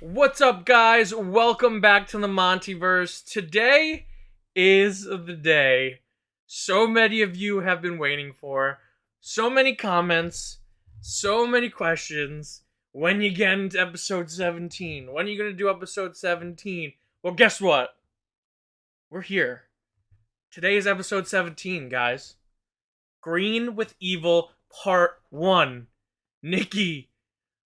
What's up, guys? Welcome back to the Montyverse. Today is the day so many of you have been waiting for. So many comments, so many questions. When you get into episode 17? When are you going to do episode 17? Well, guess what? We're here. Today is episode 17, guys. Green with Evil Part 1. Nicki.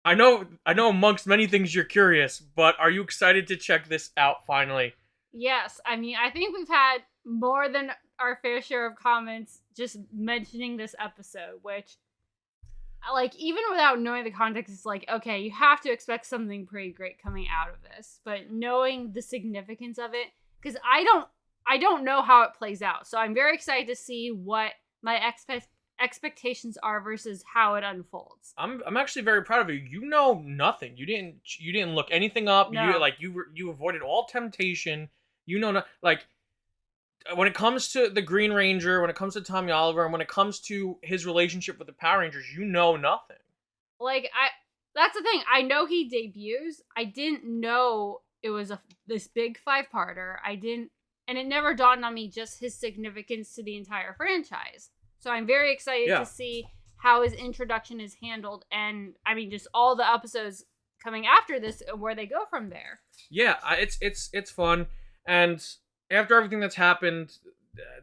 I know amongst many things you're curious, but are you excited to check this out finally? Yes, I mean, I think we've had more than our fair share of comments just mentioning this episode, which, like, even without knowing the context, it's like, okay, you have to expect something pretty great coming out of this, but knowing the significance of it, because I don't know how it plays out, so I'm very excited to see what my expectations are versus how it unfolds. I'm actually very proud of you. You know nothing. You didn't look anything up. No. You avoided all temptation. You know, like when it comes to the Green Ranger, when it comes to Tommy Oliver, and when it comes to his relationship with the Power Rangers, you know nothing. Like, that's the thing. I know he debuts. I didn't know it was this big 5-parter. And it never dawned on me just his significance to the entire franchise. So I'm very excited to see how his introduction is handled, and I mean, just all the episodes coming after this, where they go from there. Yeah, it's fun, and after everything that's happened,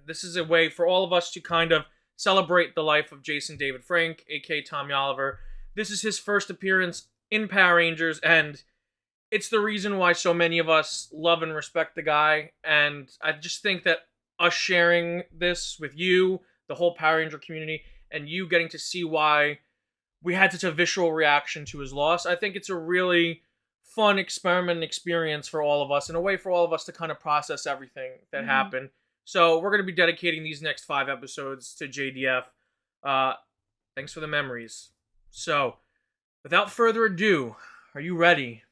this is a way for all of us to kind of celebrate the life of Jason David Frank, aka Tommy Oliver. This is his first appearance in Power Rangers, and it's the reason why so many of us love and respect the guy. And I just think that us sharing this with you, the whole Power Ranger community, and you getting to see why we had such a visceral reaction to his loss, I think it's a really fun experiment and experience for all of us, and a way for all of us to kind of process everything that happened. So we're going to be dedicating these next 5 episodes to JDF. Thanks for the memories. So, without further ado, are you ready?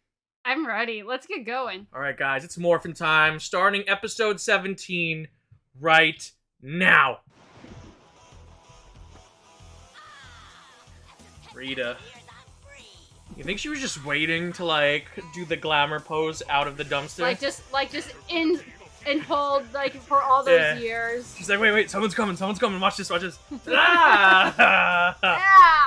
I'm ready. Let's get going. Alright, guys, it's Morphin time, starting episode 17 right now. Rita. You think she was just waiting to, like, do the glamour pose out of the dumpster? Like just in hold, like, for all those years. She's like, wait, someone's coming, watch this. Ah!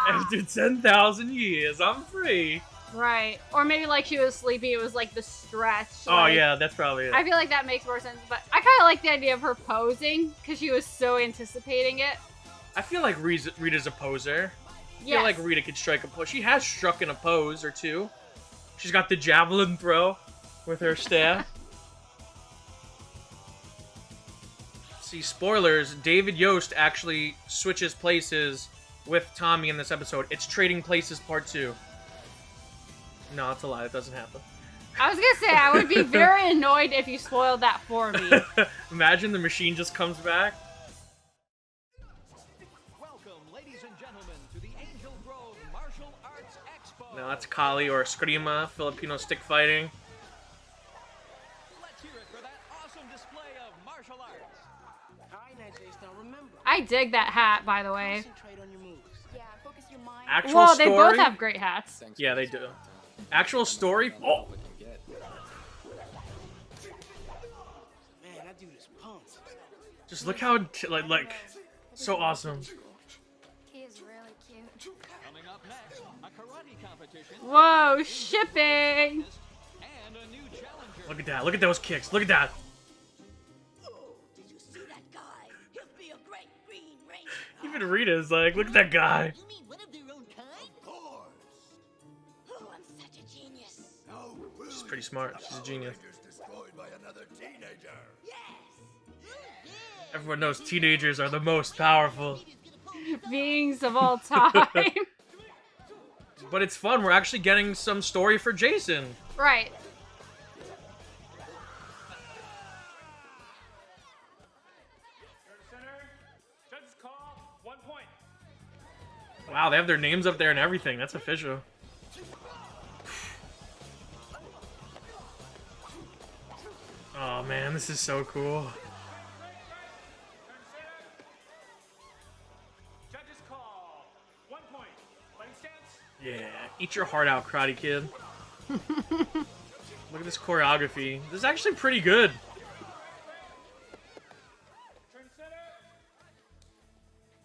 After 10,000 years, I'm free. Right. Or maybe, like, she was sleepy, it was, like, the stretch. Oh, yeah, that's probably it. I feel like that makes more sense, but I kind of like the idea of her posing, because she was so anticipating it. I feel like Rita's a poser. I feel like Rita could strike a pose. She has struck in a pose or two. She's got the javelin throw with her staff. See, spoilers, David Yost actually switches places with Tommy in this episode. It's Trading Places Part 2. No, it's a lie. It doesn't happen. I was gonna say, I would be very annoyed if you spoiled that for me. Imagine the machine just comes back. No, that's Kali or Eskrima, Filipino stick fighting. Let's hear it for that awesome display of martial arts. I dig that hat, by the way. Actual story? They both have great hats. Yeah, they do. Actual story? Oh! Man, that dude is pumped. Just look how, like, so awesome. He is really cute. Coming up next, a karate competition. Whoa, shipping! And a new challenger. Look at that. Look at those kicks. Look at that. Did you see that guy? He'll be a great Green Ranger. Even Rita's like, look at that guy. You mean one of their own kind? Of course. Oh, I'm such a genius. She's pretty smart. She's a genius. Destroyed by another teenager. Yes. Everyone knows teenagers are the most powerful. Beings of all time. But it's fun. We're actually getting some story for Jason. Right. Wow, they have their names up there and everything. That's official. Oh man, this is so cool. Judges call. 1 point. Fighting stance. Yeah, eat your heart out, Karate Kid. Look at this choreography. This is actually pretty good.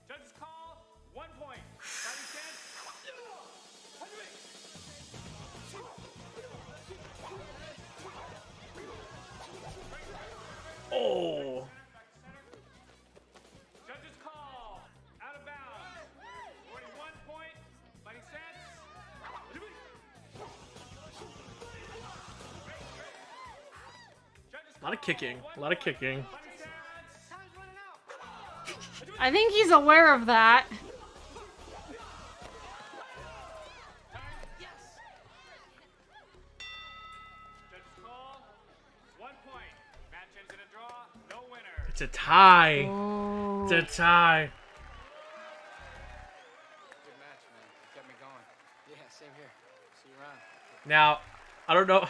Judges call 1 point. Fighting stance. Oh. Judges call out of bounds. 41 point. Fighting stance. A lot of kicking. A lot of kicking. I think he's aware of that. Judges call 1 point. Match ends in a draw. No winner. It's a tie. Oh. It's a tie. Good match, man. Kept me going. Yeah, same here. See you around. Now, I don't know.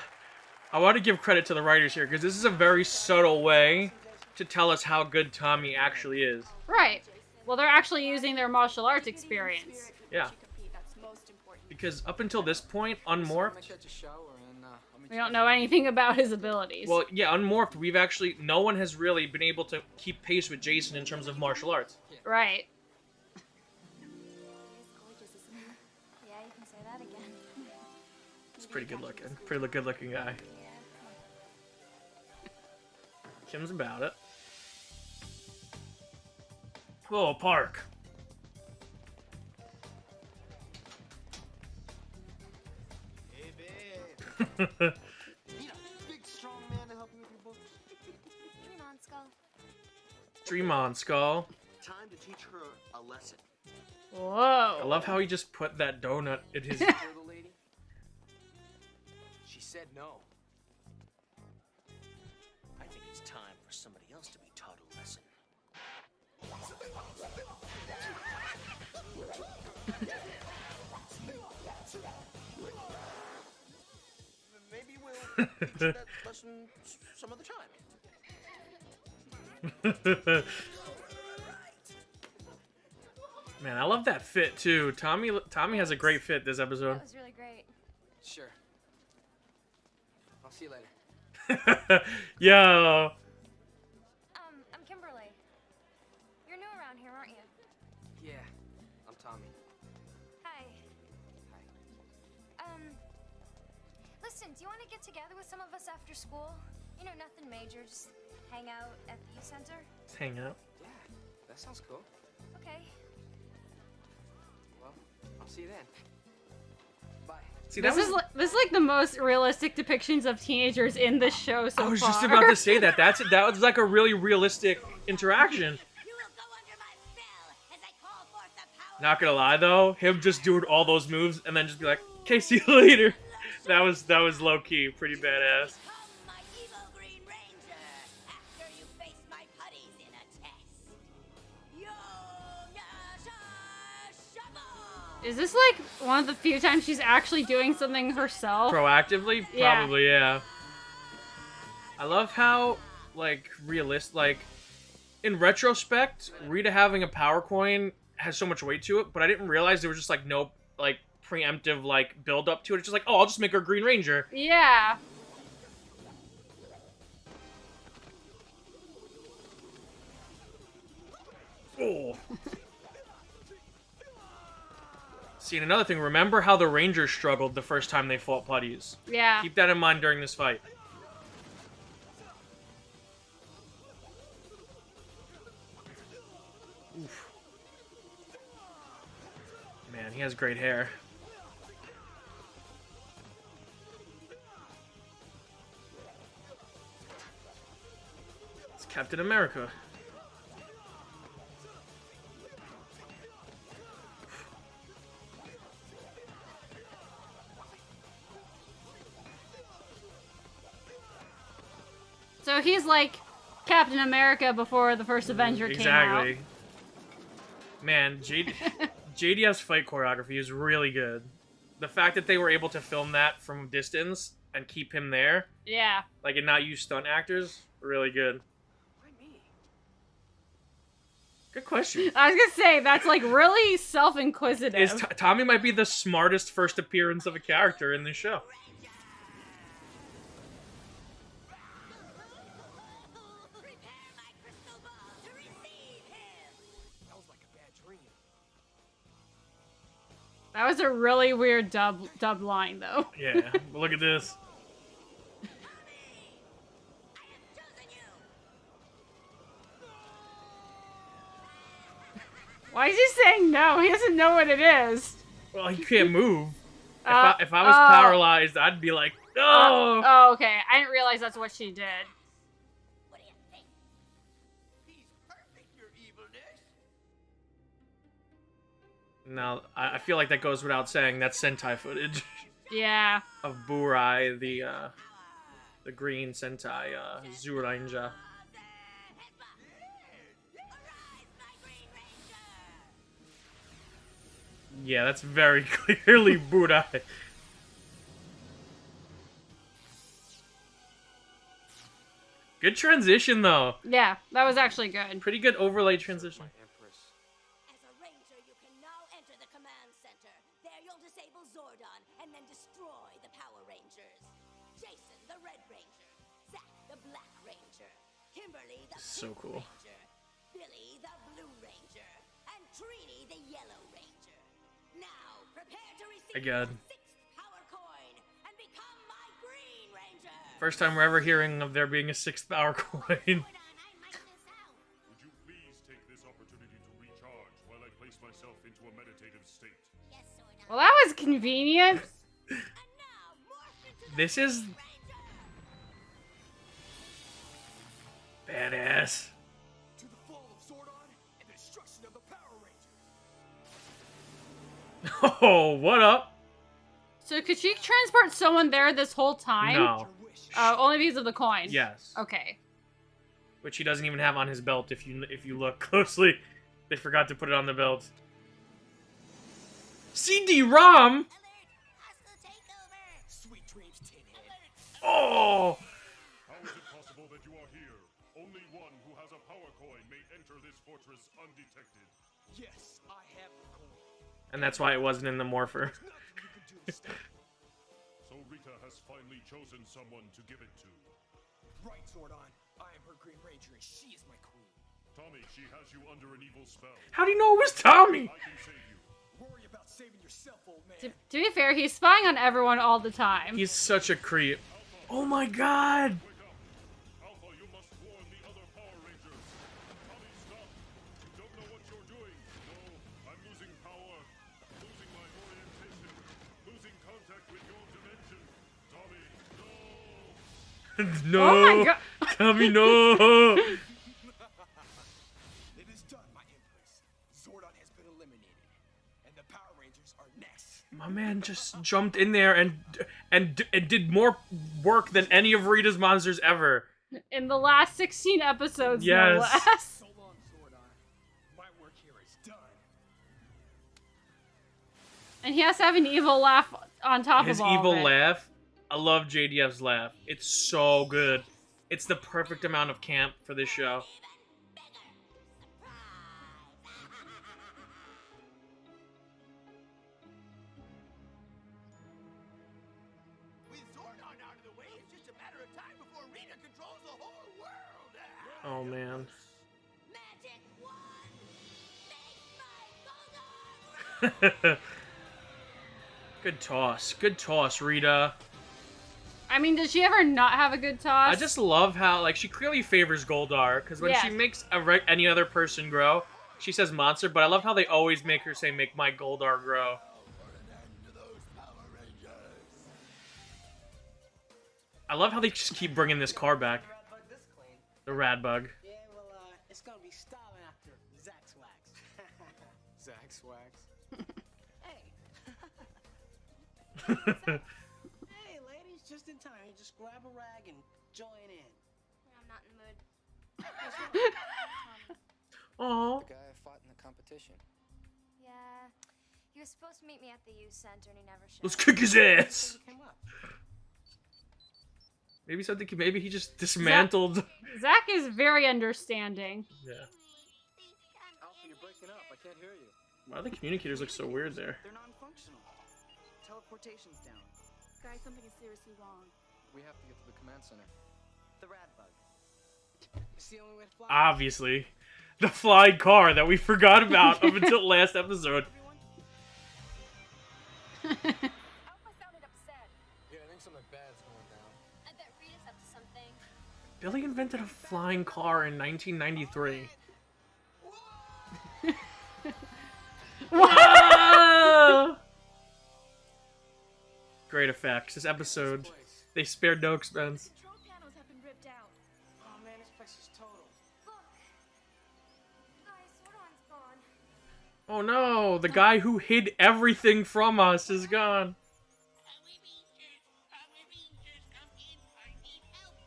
I want to give credit to the writers here because this is a very subtle way to tell us how good Tommy actually is. Right. Well, they're actually using their martial arts experience. Yeah. Because up until this point, Unmorphed, Catch a shower and I'll meet We you don't know anything about his abilities. well, yeah, Unmorphed, we've actually, no one has really been able to keep pace with Jason in terms of martial arts. Right. He is gorgeous, isn't he? Yeah, you can say that again. He's pretty good looking. Pretty good looking guy. Kim's about it. Oh, Park. Hey, babe. Need a big, strong man to help you with your books. Dream on, Skull. Dream on, Skull. Time to teach her a lesson. Whoa. I love how he just put that donut in his... Hear the lady? She said no. I think it's time for somebody else to be taught a lesson. Maybe we'll teach that lesson some other time. Man, I love that fit too. Tommy has a great fit this episode. That was really great. Sure. I'll see you later. Yo. I'm Kimberly. You're new around here, aren't you? Yeah, I'm Tommy. Hi. Hi. Listen, do you want to get together with some of us after school? You know, nothing major, just hang out at the youth center? Let's hang out. Yeah, that sounds cool. Okay. Well, I'll see you then. Bye. See, that This was... is like the most realistic depictions of teenagers in this show so far. I was just about to say that. That was like a really realistic interaction. You will go under my spell as I call forth the power. Not gonna lie though, him just doing all those moves and then just be like, "Okay, see you later." That was low key, pretty badass. Come, my evil Green Ranger, after you face my putties in a test. Shovel! Is this like one of the few times she's actually doing something herself? Proactively, Yeah. probably, yeah. I love how like in retrospect, Rita having a power coin has so much weight to it, but I didn't realize there was just like no like preemptive like build up to it. It's just like, oh, I'll just make her Green Ranger. Yeah. Oh. See, and another thing, remember how the Rangers struggled the first time they fought putties. Yeah. Keep that in mind during this fight. Oof. Man, he has great hair. It's Captain America. So he's like Captain America before the first Avenger came out. Exactly. Man, JDF's fight choreography is really good. The fact that they were able to film that from distance and keep him there, Yeah. like, and not use stunt actors, really good. Why me? Good question. I was gonna say, that's like really self-inquisitive. Tommy might be the smartest first appearance of a character in this show. That was a really weird dub line, though. Yeah, but look at this. Why is he saying no? He doesn't know what it is. Well, he can't move. If I was paralyzed, I'd be like, no. Oh, okay. I didn't realize that's what she did. What do you think? He's perfect, your evilness. Now, I feel like that goes without saying. That's Sentai footage Yeah. of Burai, the green Sentai Zuranger. Yeah, that's very clearly Burai. Good transition, though. Yeah, that was actually good. Pretty good overlay transition. Empress. As a ranger, you can now enter the command center. There you'll disable Zordon and then destroy the Power Rangers. Jason, the Red Ranger. Zack, the Black Ranger. Kimberly, the So Pink cool. Ranger. Billy, the Blue Ranger. And Trini, the Yellow Ranger. Now, prepare to receive Again. the 6th power coin and become my Green Ranger. First time we're ever hearing of there being a 6th power coin. Hold on, I might miss out. Would you please take this opportunity to recharge while I place myself into a meditative state? Yes, Zordon. Well, that was convenient. And now, morph into the This is Ranger. badass. To the fall of Zordon and the destruction of the Power Rangers. Oh, what up? So could she transport someone there this whole time? No. Only because of the coin. Yes. Okay. Which he doesn't even have on his belt if you look closely. They forgot to put it on the belt. CD-ROM? Alert! Hostile takeover! Sweet dreams, Tinhead. Oh! How is it possible that you are here? Only one who has a power coin may enter this fortress undetected. Yes, I have the coin. And that's why it wasn't in the morpher. Nothing you can do to stop it. So Rita has finally chosen someone to give it to. Right, Zordon. I am her Green Ranger and she is my queen. Tommy, she has you under an evil spell. How do you know it was Tommy? I can save you. Worry about saving yourself, old man. To be fair, he's spying on everyone all the time. He's such a creep. Oh my god! Wake up. Alpha, you must warn the other Power Rangers. Tommy, stop. You don't know what you're doing. No, I'm losing power. Losing my orientation. Losing contact with your dimension. Tommy, no. No! Oh my god! Tommy, no! It is done, my Empress. Zordon has been eliminated. And the Power Rangers are next. My man just jumped in there and did more work than any of Rita's monsters ever. In the last 16 episodes, no Yes. less. So long, Zordon. My work here is done. And he has to have an evil laugh on top His of all evil of it. laugh. I love JDF's laugh. It's so good. It's the perfect amount of camp for this show. Even bigger. Surprise! With Zordon out of the way, it's just a matter of time before Rita controls the whole world. Oh man. Magic wand! Make my Bulldog! Good toss. Good toss, Rita. I mean, does she ever not have a good toss? I just love how, like, she clearly favors Goldar, because when she Yes. makes any other person grow, she says monster, but I love how they always make her say, make my Goldar grow. I love how they just keep bringing this car back. The rad bug. Yeah, well, it's gonna be styling after Zack Swags. Zack Swags. Hey. Hey, ladies, just in time. Just grab a rag and join in. I'm not in the mood. Aww. The guy I fought in the competition. Yeah. He was supposed to meet me at the youth center and he never showed Let's up. kick his ass. You came up. Maybe he just dismantled. Zach is very understanding. Yeah. Alpha, you're breaking up. I can't hear you. Why the communicators look so weird there? They're non-functional. Teleportation's down. Guys, something is seriously wrong. We have to get to the command center. The rad bug. It's the only way to fly. Obviously. The flying car that we forgot about up until last episode. going down. I bet Rita's up to something. Billy invented a flying car in 1993. Whoa! Great effects. This episode, they spared no expense. Control panels have been ripped out. Oh man, this place is total. Look. Guys, Zordon's gone. Oh no, the guy who hid everything from us is gone.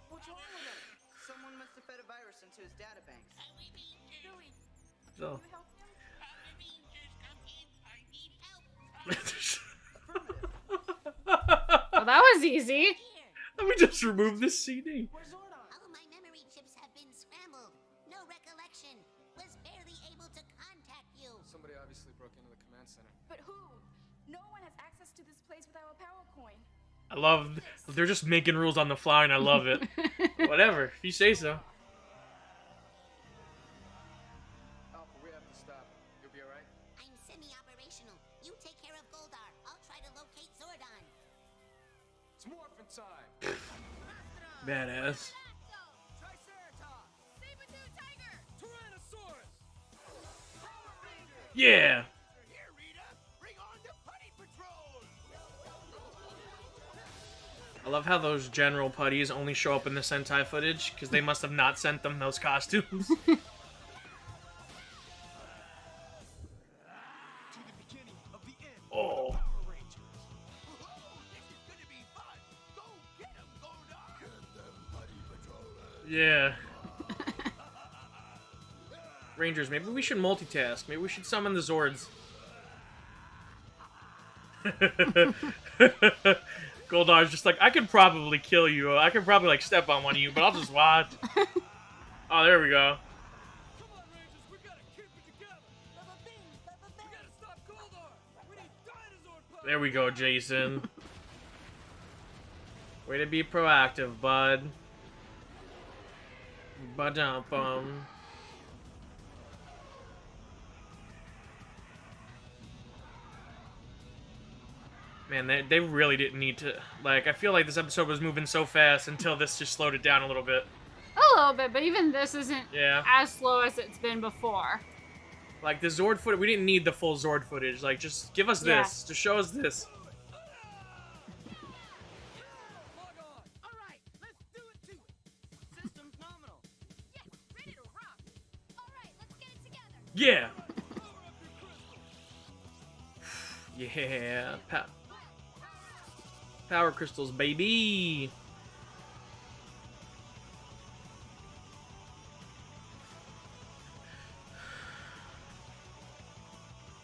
What's wrong with him? Someone must have fed a virus into his databanks. Billy, So. can you help him? Well, that was easy. Let me just remove this CD. Where's Zordon? All my memory chips have been scrambled. No recollection. Was barely able to contact you. Somebody obviously broke into the command center. But who? No one has access to this place without a power coin. I love, they're just making rules on the fly and I love it. Whatever, if you say so. Alpha, we have to stop. You'll be alright? I'm semi-operational. You take care of Goldar. I'll try to locate Zordon. It's morphin' time! Badass. Triceratops! Saber-tooth tiger! Tyrannosaurus! Yeah! Here, Rita! Bring on the Putty Patrol! I love how those general putties only show up in the Sentai footage, because they must have not sent them those costumes. To the beginning of the end Oh. of the Power Rangers. Whoa, this is gonna be fun! Go get 'em, Goldar! Get them, Putty Patrollers! Yeah. Rangers, maybe we should multitask. Maybe we should summon the Zords. Goldar's just like, I could probably kill you. I could probably, like, step on one of you, but I'll just watch. Oh, there we go. Come on, Rangers, we gotta keep it together. We gotta stop Goldar. We need dinosaur power. There we go, Jason. Way to be proactive, bud. Ba-dum-bum. Man, they really didn't need to... Like, I feel like this episode was moving so fast until this just slowed it down a little bit. A little bit, but even this isn't Yeah. as slow as it's been before. Like, the Zord footage... We didn't need the full Zord footage. Like, just give us Yeah. this. Just show us this. Log on. All right, let's do it to it. System's nominal. Yes, ready to rock. All right, let's get it together. Yeah! Power up your crystals. Yeah. Power crystals, baby!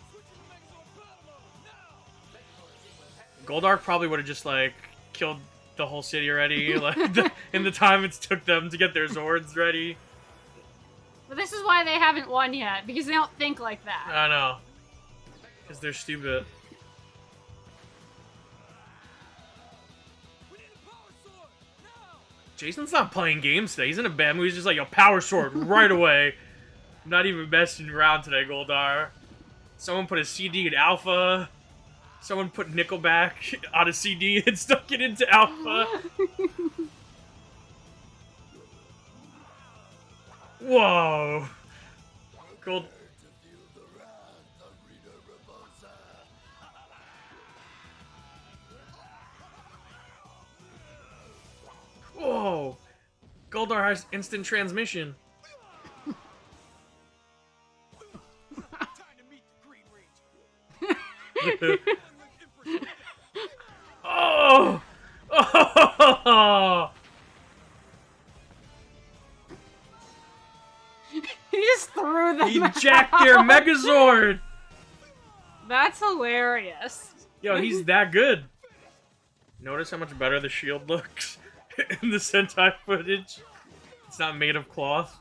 Switching to Megazord battle mode now. Goldar probably would have just, like, killed the whole city already, like, in the time it took them to get their Zords ready. But this is why they haven't won yet, because they don't think like that. I know. Because they're stupid. We need a power sword now. Jason's not playing games today. He's in a bad mood. He's just like, yo, power sword right away. I'm not even messing around today, Goldar. Someone put a CD in Alpha. Someone put Nickelback on a CD and stuck it into Alpha. Whoa. Gold. Whoa. Goldar has instant transmission. Time to meet the Green Ranger. Oh! Oh! He just threw them He out. jacked their Megazord! That's hilarious. Yo, he's that good. Notice how much better the shield looks in the Sentai footage? It's not made of cloth.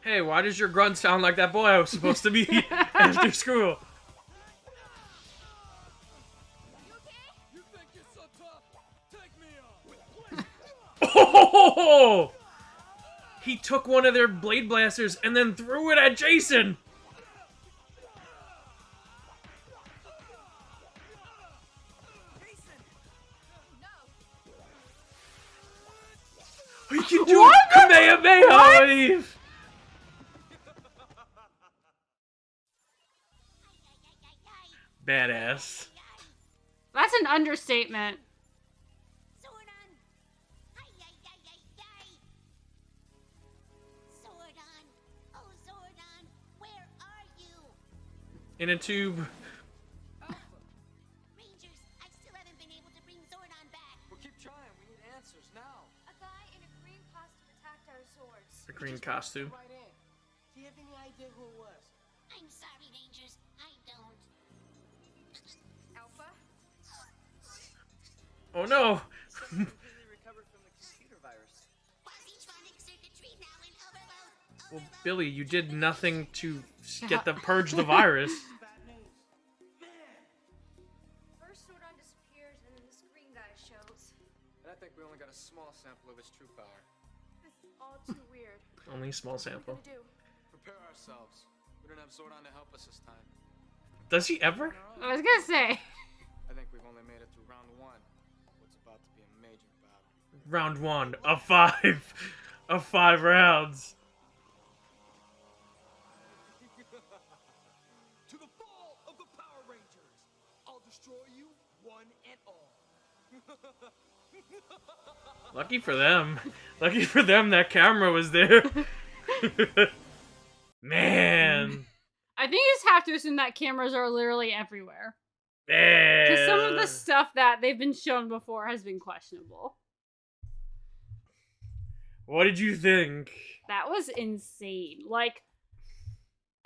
Hey, why does your grunt sound like that boy I was supposed to be after school? You think you're so tough? Take me on. Oh! He took one of their blade blasters and then threw it at Jason. Leave. Badass. That's an understatement. Zordon! Zordon! Oh, Zordon! Where are you? In a tube. Rangers, I still haven't been able to bring Zordon back. We'll keep trying. We need answers now. A guy in a green costume attacked our swords. The green costume. Right in. Do you have any idea who it was? I'm sorry, Rangers. I don't. Alpha? Oh no. Completely recovered from the computer virus. Quasitronic circuitry now in overload. Well, Billy, you did nothing to get the purge the virus. Bad news. Man! First Zordon disappears, and then this green guy shows. And I think we only got a small sample of his true power. This is all too weird. Only a small What are sample. we gonna do? Prepare ourselves. We don't have Zordon to help us this time. Does he ever? I was gonna say. I think we've only made it through round 1. What's about to be a major battle. Round 1 of 5. Of 5 rounds. To the fall of the Power Rangers. I'll destroy you, one and all. Lucky for them. Lucky for them that camera was there. Man. I think you just have to assume that cameras are literally everywhere. Man. Because some of the stuff that they've been shown before has been questionable. What did you think? That was insane. Like,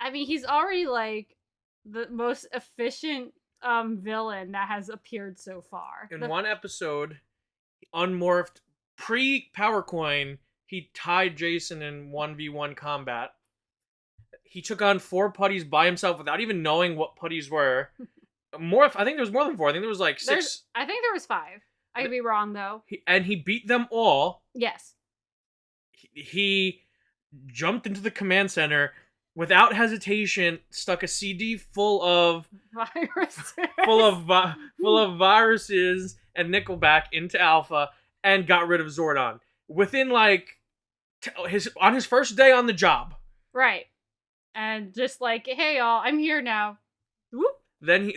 I mean, he's already like the most efficient villain that has appeared so far. In one episode, unmorphed pre-Power Coin, he tied Jason in 1v1 combat. He took on 4 putties by himself without even knowing what putties were. I think there was more than 4. I think there was like 6. I think there was 5. I could be wrong though. He beat them all. Yes. He jumped into the command center without hesitation, stuck a CD full of Viruses. full of viruses and Nickelback into Alpha and got rid of Zordon within like on his first day on the job. Right. And just like, hey y'all, I'm here now. Whoop. Then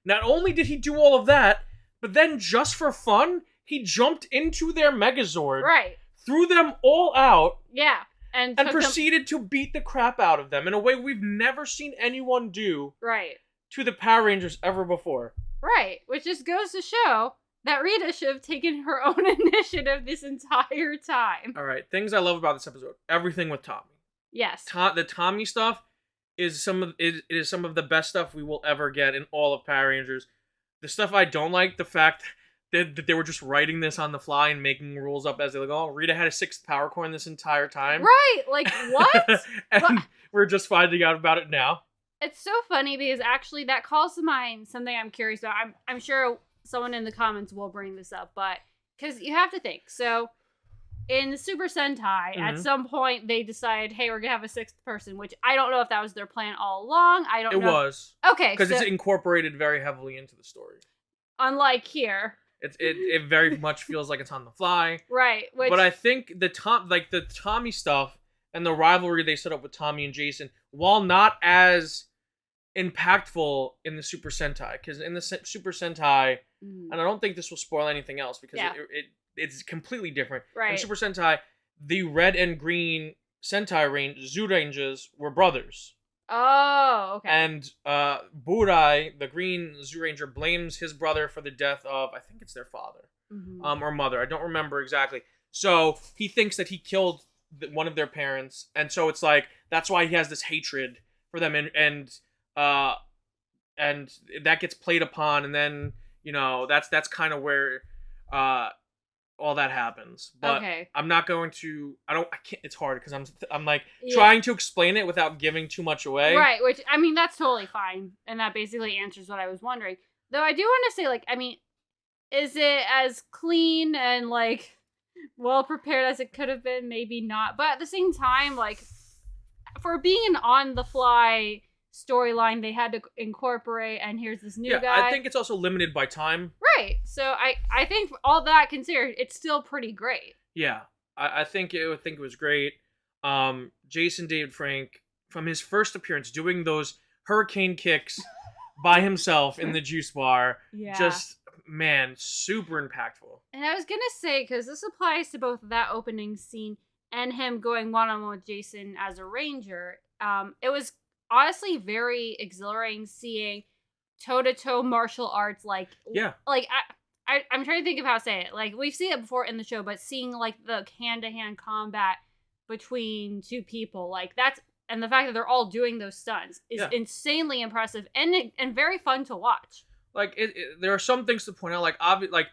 not only did he do all of that, but then just for fun, he jumped into their Megazord. Right. Threw them all out. Yeah. And proceeded to beat the crap out of them in a way we've never seen anyone do. Right. To the Power Rangers ever before. Right. Which just goes to show that Rita should have taken her own initiative this entire time. All right. Things I love about this episode. Everything with Tommy. Yes. The Tommy stuff is some of the best stuff we will ever get in all of Power Rangers. The stuff I don't like, the fact that they were just writing this on the fly and making rules up as they go. Oh, Rita had a 6th power coin this entire time. Right. Like, what? And we're just finding out about it now. It's so funny because actually that calls to mind something I'm curious about. I'm sure someone in the comments will bring this up, but because you have to think. So in Super Sentai, at some point they decided, hey, we're gonna have a 6th person, which I don't know if that was their plan all along. I don't know. It was. Okay. Because it's incorporated very heavily into the story. Unlike here. It very much feels like it's on the fly. Right. But I think the Tommy stuff and the rivalry they set up with Tommy and Jason, while not as impactful in the Super Sentai, because in the Super Sentai, and I don't think this will spoil anything else because it's completely different. Right. In Super Sentai, the red and green Sentai Zoorangers were brothers. Oh, okay. And Burai, the green Zooranger, blames his brother for the death of, I think it's their father, or mother. I don't remember exactly. So he thinks that he killed one of their parents, and so it's like that's why he has this hatred for them, and that gets played upon, and then that's kind of where all that happens. But I'm not going to. I can't. It's hard because I'm like trying to explain it without giving too much away. Right. Which I mean, that's totally fine, and that basically answers what I was wondering. Though I do want to say, like, I mean, is it as clean and like well prepared as it could have been? Maybe not. But at the same time, like, for being an on the fly storyline they had to incorporate, and here's this new guy. I think it's also limited by time. Right. So I think all that considered, it's still pretty great. Yeah. I think it was great. Jason David Frank, from his first appearance, doing those hurricane kicks by himself in the juice bar. Yeah. Just, man, super impactful. And I was going to say, because this applies to both that opening scene and him going one-on-one with Jason as a ranger, it was honestly very exhilarating seeing toe-to-toe martial arts, like... Yeah. Like, I'm trying to think of how to say it. Like, we've seen it before in the show, but seeing, like, the hand-to-hand combat between two people, like, that's... And the fact that they're all doing those stunts is insanely impressive and very fun to watch. Like, there are some things to point out. Like,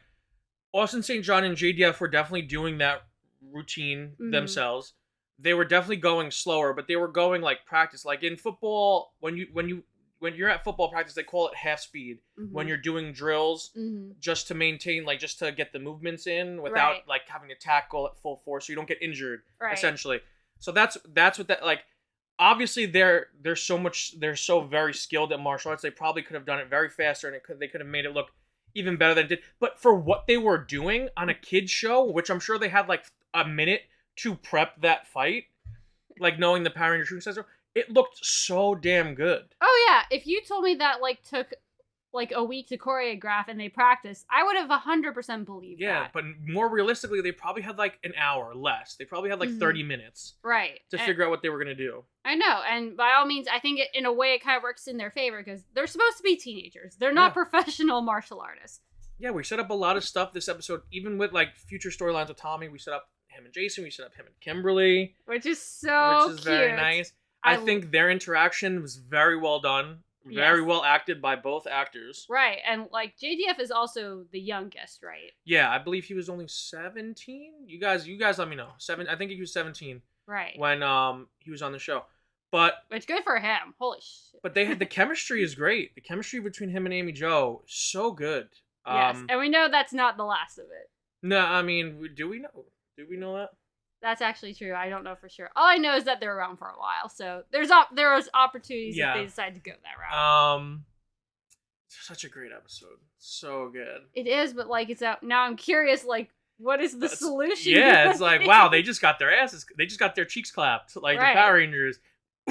Austin St. John and JDF were definitely doing that routine themselves. They were definitely going slower, but they were going like practice. Like in football, when you're at football practice, they call it half speed. When you're doing drills, just to maintain, like, just to get the movements in without like having to tackle at full force, so you don't get injured. Essentially. So that's what that, like. Obviously, they're so very skilled at martial arts. They probably could have done it very faster, and they could have made it look even better than it did. But for what they were doing on a kids show, which I'm sure they had like a minute to prep that fight, like knowing the Power Ranger shooting sensor, it looked so damn good. Oh yeah, if you told me that like took like a week to choreograph and they practiced, I would have 100% believed that. Yeah, but more realistically, they probably had like an hour less. They probably had like 30 minutes. Right. To figure out what they were going to do. I know, and by all means, I think in a way it kind of works in their favor because they're supposed to be teenagers. They're not professional martial artists. Yeah, we set up a lot of stuff this episode, even with like future storylines with Tommy. We set up him and Jason, we set up him and Kimberly. Which is so Which is very nice. I think their interaction was very well done. Very well acted by both actors. Right, and like JDF is also the youngest, right? Yeah, I believe he was only 17. You guys let me know. I think he was 17. Right. When he was on the show. But which good for him. Holy shit. But the chemistry is great. The chemistry between him and Amy Jo, so good. Yes, and we know that's not the last of it. No, I mean, do we know? Do we know that? That's actually true. I don't know for sure. All I know is that they're around for a while, so there was opportunities if they decide to go that route. Such a great episode. So good. It is, but like it's out now. I'm curious, like, what is the solution? Yeah, it's like, wow, they just got their cheeks clapped, like the Power Rangers.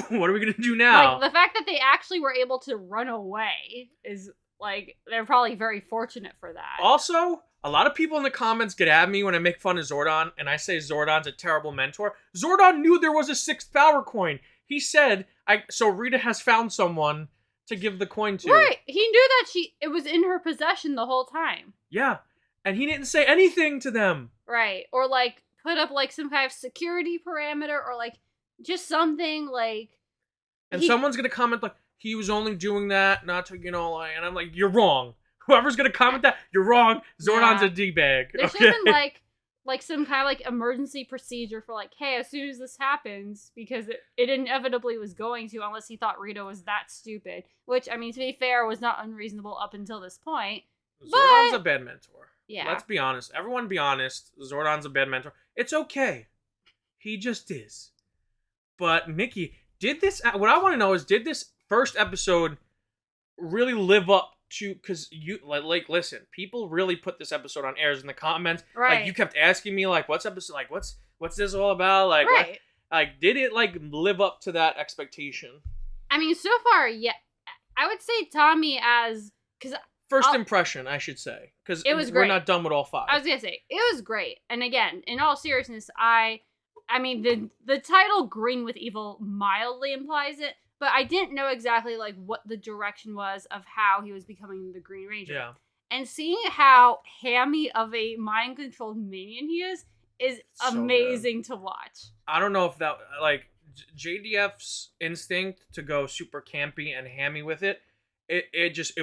What are we gonna do now? Like the fact that they actually were able to run away is like they're probably very fortunate for that. Also, a lot of people in the comments get at me when I make fun of Zordon, and I say Zordon's a terrible mentor. Zordon knew there was a 6th power coin. He said, so Rita has found someone to give the coin to. Right. He knew that it was in her possession the whole time. Yeah. And he didn't say anything to them. Right. Or like put up like some kind of security parameter or like just something like. And someone's going to comment like, he was only doing that not to, and I'm like, you're wrong. Whoever's gonna comment that, you're wrong. Zordon's a D-bag. There should have been like some kind of like emergency procedure for like, hey, as soon as this happens, because it inevitably was going to, unless he thought Rita was that stupid. Which, I mean, to be fair, was not unreasonable up until this point. Zordon's a bad mentor. Yeah. Let's be honest. Everyone be honest. Zordon's a bad mentor. It's okay. He just is. But Nicki, what I want to know is, did this first episode really live up to, because you like listen, people really put this episode on airs in the comments. Right. Like you kept asking me like, what's episode, like what's this all about? Like, right. Like did it like live up to that expectation? I mean, so far, yeah. I would say Tommy as first impression, I should say, because it was great. We're not done with all 5. I was gonna say it was great, and again, in all seriousness, I mean the title "Green with Evil" mildly implies it. But I didn't know exactly like what the direction was of how he was becoming the Green Ranger. Yeah. And seeing how hammy of a mind-controlled minion he is so amazing to watch. I don't know if that, like, JDF's instinct to go super campy and hammy with it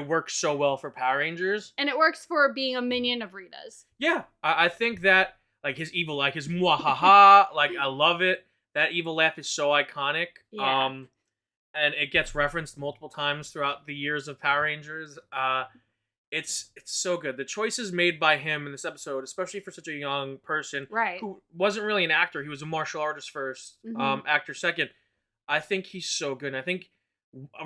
works so well for Power Rangers. And it works for being a minion of Rita's. Yeah. I think that, like, his evil, like, his mwahaha, like, I love it. That evil laugh is so iconic. Yeah. And it gets referenced multiple times throughout the years of Power Rangers. It's so good. The choices made by him in this episode, especially for such a young person, right, who wasn't really an actor. He was a martial artist first, actor second. I think he's so good. And I think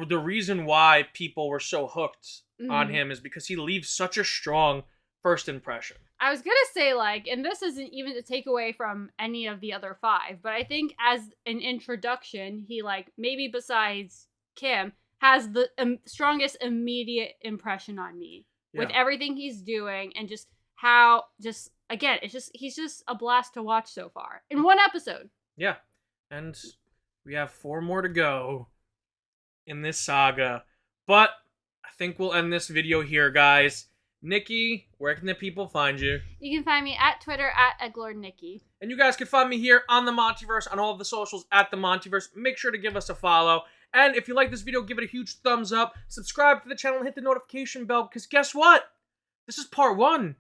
the reason why people were so hooked on him is because he leaves such a strong first impression. I was gonna say, like, and this isn't even to take away from any of the other 5, but I think as an introduction, he, like, maybe besides Kim, has the strongest immediate impression on me with everything he's doing and just how, just, again, he's just a blast to watch so far in one episode. Yeah. And we have 4 more to go in this saga. But I think we'll end this video here, guys. Nikki, where can the people find you? You can find me at Twitter at @EglordNikki. And you guys can find me here on the Montyverse, on all of the socials at the Montyverse. Make sure to give us a follow. And if you like this video, give it a huge thumbs up. Subscribe to the channel and hit the notification bell, because guess what? This is part 1.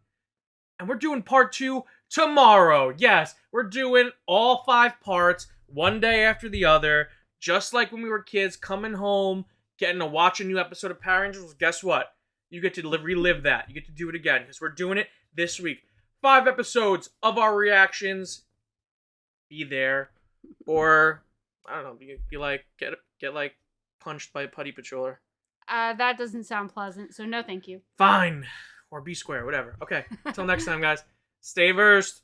And we're doing part 2 tomorrow. Yes, we're doing all 5 parts, one day after the other. Just like when we were kids, coming home, getting to watch a new episode of Power Rangers. Guess what? You get to relive that. You get to do it again, because we're doing it this week. 5 episodes of our reactions. Be there. Or, I don't know, be like, get like, punched by a putty patroller. That doesn't sound pleasant, so no thank you. Fine. Or be square, whatever. Okay, until next time, guys. Stay versed.